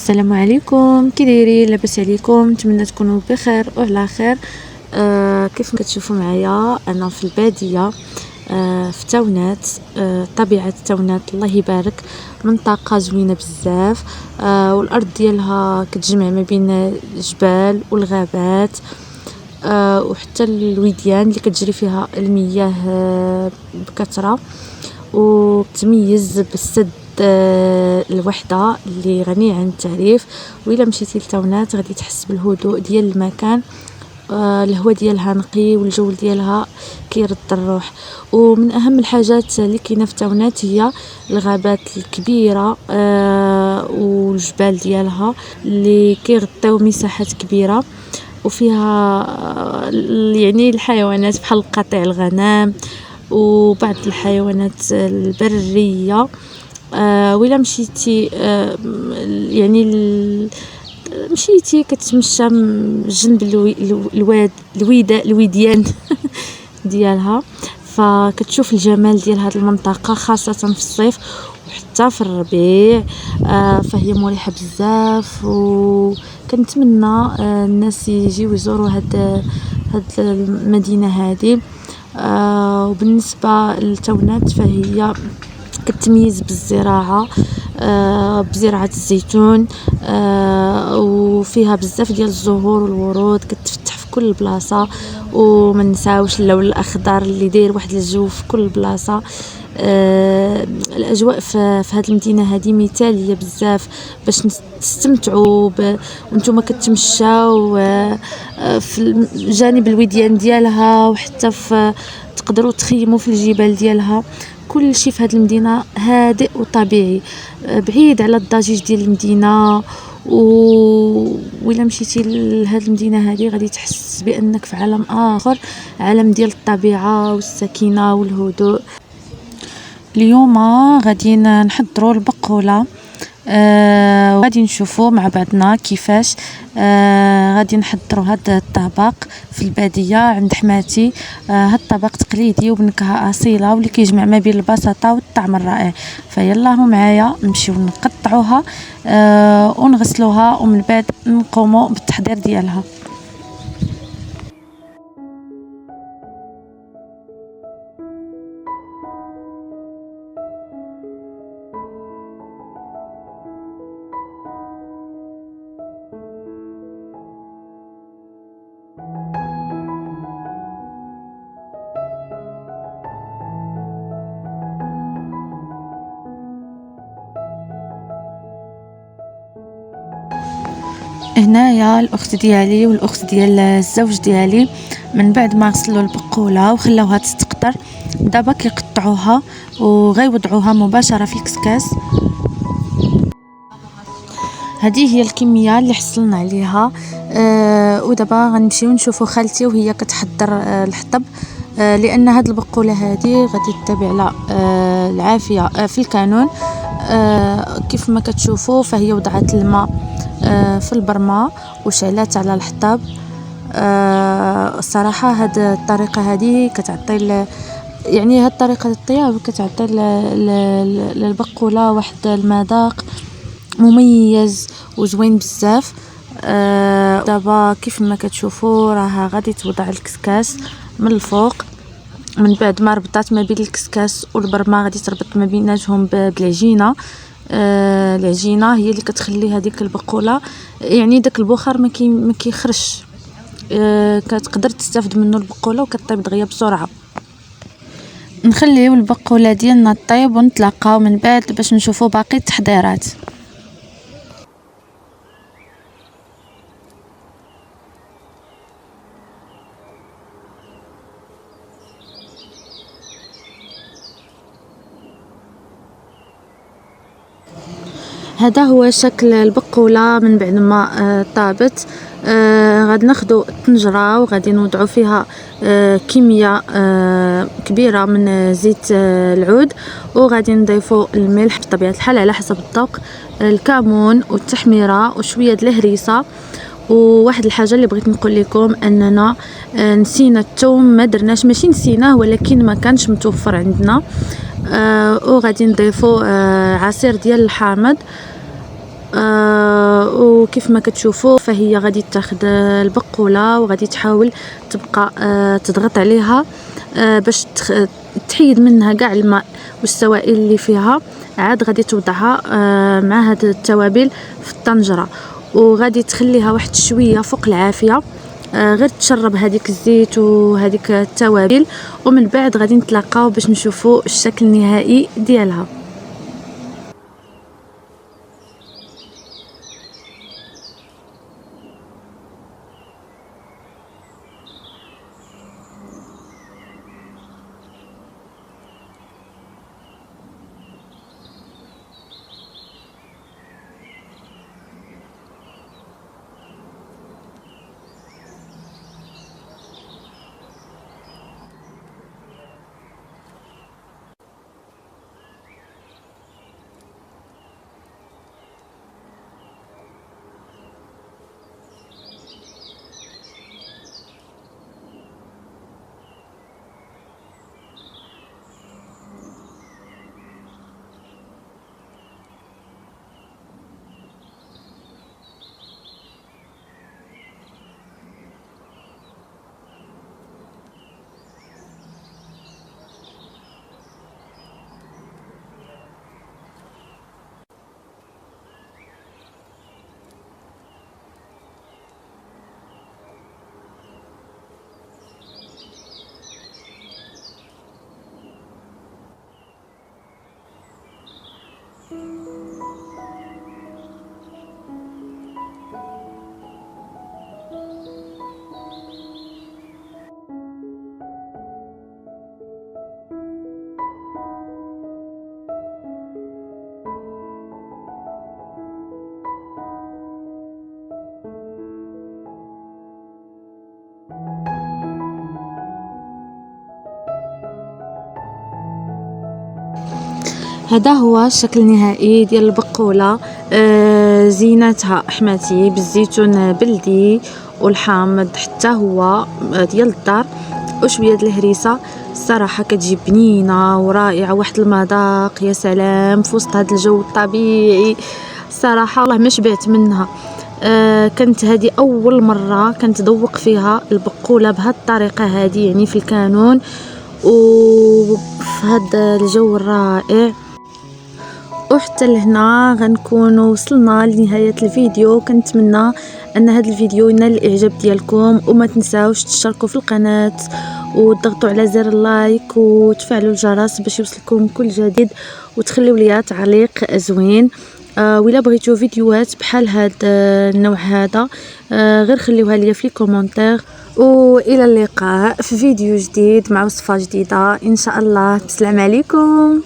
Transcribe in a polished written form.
السلام عليكم، كي دايرين؟ لاباس عليكم؟ نتمنى تكونوا بخير وعلى خير. كيف كتشوفوا معايا انا في الباديه، في تاونات. طبيعه تاونات الله يبارك، منطقه زوينه بزاف. والارض ديالها كتجمع ما بين الجبال والغابات، وحتى الوديان اللي كتجري فيها المياه بكثره، وتميز بالسد الوحده اللي غني عن التعريف. وإلا مشيتي لتاونات غادي تحس بالهدوء ديال المكان. الهواء ديالها نقي والجو ديالها كيرد الروح. ومن اهم الحاجات اللي كاينه في تاونات هي الغابات الكبيره، والجبال ديالها اللي كيغطيو مساحات كبيره، وفيها يعني الحيوانات بحال قطيع الغنم وبعض الحيوانات البريه. وإلا مشيتي يعني مشيتي كتمشى جنب الوديان ديالها، فكتشوف الجمال ديال هذه المنطقه خاصه في الصيف وحتى في الربيع. فهي مريحه بزاف، وكنتمنى الناس يجيو يزوروا هاد المدينه هذه. وبالنسبه للتاونات فهي كتميز بالزراعه، بزراعه الزيتون، وفيها بزاف ديال الزهور والورود كتفتح في كل بلاصه. وما نساوش اللون الاخضر اللي داير واحد الجو في كل بلاصه. الاجواء في هذه المدينه هذه مثاليه بزاف باش تستمتعوا وانتم كتمشاو في جانب الوديان ديالها، وحتى تقدروا تخيموا في الجبال ديالها. كل شيء في هذه المدينه هادئ وطبيعي، بعيد على الضجيج ديال المدينه. وإلا مشيتي لهذه المدينه هذه غادي تحس بانك في عالم اخر، عالم ديال الطبيعه والسكينه والهدوء. اليوم غادي نحضروا البقوله، وغادي نشوفوا مع بعضنا كيفاش غادي نحضروا هذا الطبق في الباديه عند حماتي. هذا الطبق تقليدي وبنكهه اصيله واللي كيجمع ما بين البساطه والطعم الرائع. فيلا معايا نمشيو نقطعوها ونغسلوها، ومن بعد نقوموا بالتحضير ديالها. هنايا الاخت ديالي والاخت ديال الزوج ديالي من بعد ما غسلوا البقوله وخلاوها تستقطر، دابا كيقطعوها وغيوضعوها مباشره في الكسكاس. هذه هي الكميه اللي حصلنا عليها. ودابا غنمشيو نشوفوا خالتي وهي كتحضر الحطب، لان هاد البقوله هذه غادي تتبع على العافيه في الكانون. كيف ما كتشوفوا فهي وضعت الماء في البرمه وشعلات على الحطب. الصراحه هاد الطريقه هذه كتعطي يعني هاد طريقه الطياب كتعطي للبقوله واحد المذاق مميز وزوين بزاف. دابا كيف ما كتشوفوا راه غادي توضع الكسكاس من الفوق. من بعد ما ربطات ما بين الكسكاس والبرمه غادي تربط ما بيناتهم بالعجينه. العجينه هي اللي كتخلي هذيك البقوله يعني داك البخار ما كيخرجش. كتقدر تستافد منه البقوله وكطيب دغيا بسرعه. نخليو البقوله ديالنا طيب ونتلاقاو من بعد باش نشوفوا باقي التحضيرات. هذا هو شكل البقوله من بعد ما طابت. غادي ناخذوا الطنجره وغادي نوضعوا فيها كميه كبيره من زيت العود، وغادي نضيفوا الملح بطبيعه الحال على حسب الذوق، الكمون والتحميره وشويه د الهريسه. وواحد الحاجه اللي بغيت نقول لكم اننا نسينا الثوم، ما درناش، ماشي نسيناه ولكن ما كانش متوفر عندنا. وغادي نضيفوا عصير ديال الحامض، وكيف ما كتشوفوا فهي غادي تاخد البقوله وغادي تحاول تبقى تضغط عليها باش تحيد منها كاع الماء والسوائل اللي فيها. عاد غادي توضعها مع هاد التوابل في الطنجره وغادي تخليها واحد شويه فوق العافيه غير تشرب هذيك الزيت وهذيك التوابل، ومن بعد غادي نتلاقاو باش نشوفوا الشكل النهائي ديالها. هذا هو الشكل النهائي ديال البقوله. زينتها حماتي بالزيتون بلدي والحامض حتى هو ديال الدار وشويه د الهريسه. الصراحه كتجي بنينه ورائعه، واحد المذاق يا سلام في وسط هذا الجو الطبيعي. الصراحه والله ما شبعت منها. كانت هذه اول مره كنتذوق فيها البقوله بهذه الطريقه هذه، يعني في الكانون وفي هذا الجو الرائع. وحتى لهنا غنكون وصلنا لنهاية الفيديو. كنتمنى ان هذا الفيديو ينال الاعجاب ديالكم، وما تنساوش تشتركوا في القناة وتضغطوا على زر اللايك وتفعلوا الجرس باش يوصلكم كل جديد، وتخليوا لي تعليق زوين. وإلا بغيتوا فيديوهات بحال هذا النوع هذا غير خليوها لي في الكومنتير. والى اللقاء في فيديو جديد مع وصفة جديدة ان شاء الله. السلام عليكم.